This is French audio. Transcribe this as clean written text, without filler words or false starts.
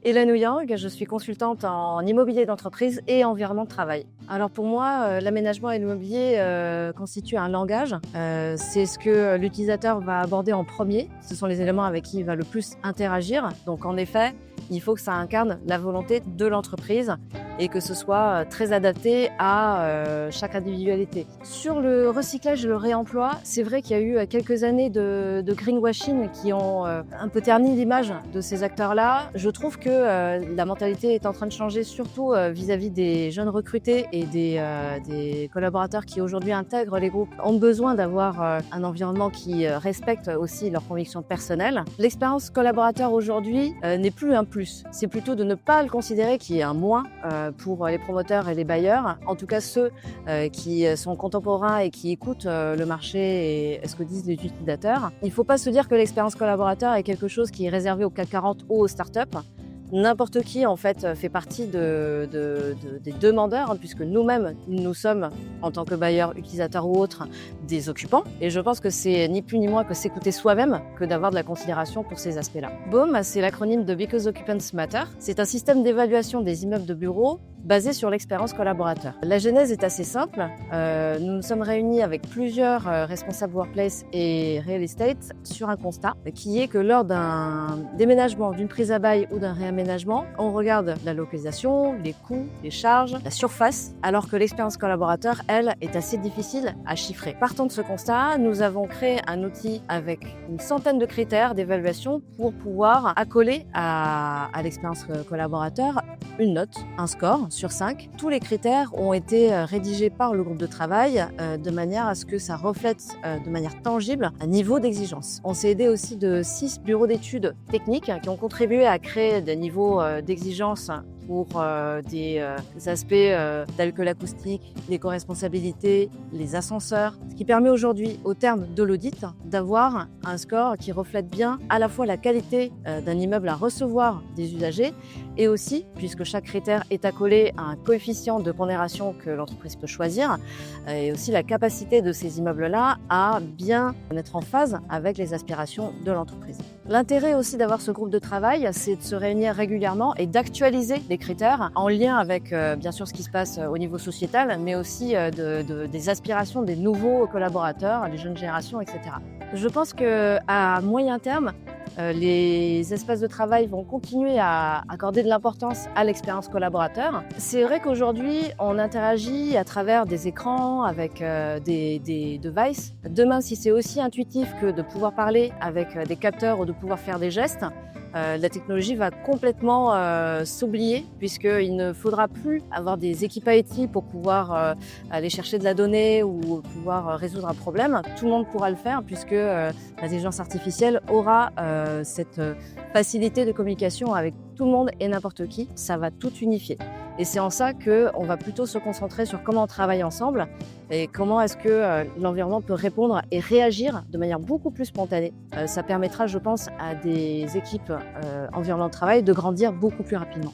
Hélène Young, je suis consultante en immobilier d'entreprise et environnement de travail. Alors pour moi, l'aménagement et l'immobilier constituent un langage. C'est ce que l'utilisateur va aborder en premier. Ce sont les éléments avec qui il va le plus interagir. Donc en effet, il faut que ça incarne la volonté de l'entreprise et que ce soit très adapté à chaque individualité. Sur le recyclage et le réemploi, c'est vrai qu'il y a eu quelques années de greenwashing qui ont un peu terni l'image de ces acteurs-là. Je trouve que la mentalité est en train de changer, surtout vis-à-vis des jeunes recrutés et des collaborateurs qui aujourd'hui intègrent les groupes, ont besoin d'avoir un environnement qui respecte aussi leurs convictions personnelles. L'expérience collaborateur aujourd'hui n'est plus un plus, c'est plutôt de ne pas le considérer qui est un moins pour les promoteurs et les bailleurs, en tout cas ceux qui sont contemporains et qui écoutent le marché et ce que disent les utilisateurs. Il ne faut pas se dire que l'expérience collaborateur est quelque chose qui est réservé au CAC 40 ou aux startups. N'importe qui en fait fait partie des demandeurs, puisque nous-mêmes, nous sommes, en tant que bailleurs, utilisateurs ou autres, des occupants. Et je pense que c'est ni plus ni moins que s'écouter soi-même que d'avoir de la considération pour ces aspects-là. BOM, c'est l'acronyme de Because Occupants Matter. C'est un système d'évaluation des immeubles de bureaux basé sur l'expérience collaborateur. La genèse est assez simple. Nous nous sommes réunis avec plusieurs responsables workplace et real estate sur un constat qui est que lors d'un déménagement, d'une prise à bail ou d'un réaménagement, on regarde la localisation, les coûts, les charges, la surface, alors que l'expérience collaborateur, elle, est assez difficile à chiffrer. Partant de ce constat, nous avons créé un outil avec une centaine de critères d'évaluation pour pouvoir accoler à l'expérience collaborateur une note, un score sur 5. Tous les critères ont été rédigés par le groupe de travail de manière à ce que ça reflète de manière tangible un niveau d'exigence. On s'est aidé aussi de 6 bureaux d'études techniques qui ont contribué à créer des niveaux d'exigence pour des aspects tels que l'acoustique, l'éco-responsabilité, les ascenseurs, ce qui permet aujourd'hui, au terme de l'audit, d'avoir un score qui reflète bien à la fois la qualité d'un immeuble à recevoir des usagers et aussi, puisque chaque critère est accolé à un coefficient de pondération que l'entreprise peut choisir, et aussi la capacité de ces immeubles-là à bien être en phase avec les aspirations de l'entreprise. L'intérêt aussi d'avoir ce groupe de travail, c'est de se réunir régulièrement et d'actualiser les critères en lien avec bien sûr ce qui se passe au niveau sociétal, mais aussi des aspirations des nouveaux collaborateurs, les jeunes générations, etc. Je pense qu'à moyen terme, les espaces de travail vont continuer à accorder de l'importance à l'expérience collaborateur. C'est vrai qu'aujourd'hui, on interagit à travers des écrans, avec des devices. Demain, si c'est aussi intuitif que de pouvoir parler avec des capteurs ou de pouvoir faire des gestes, la technologie va complètement s'oublier, puisqu'il ne faudra plus avoir des équipes IT pour pouvoir aller chercher de la donnée ou pouvoir résoudre un problème. Tout le monde pourra le faire, puisque l'intelligence artificielle aura cette facilité de communication avec tout le monde et n'importe qui. Ça va tout unifier. Et c'est en ça qu'on va plutôt se concentrer sur comment on travaille ensemble et comment est-ce que l'environnement peut répondre et réagir de manière beaucoup plus spontanée. Ça permettra, je pense, à des équipes environnement de travail de grandir beaucoup plus rapidement.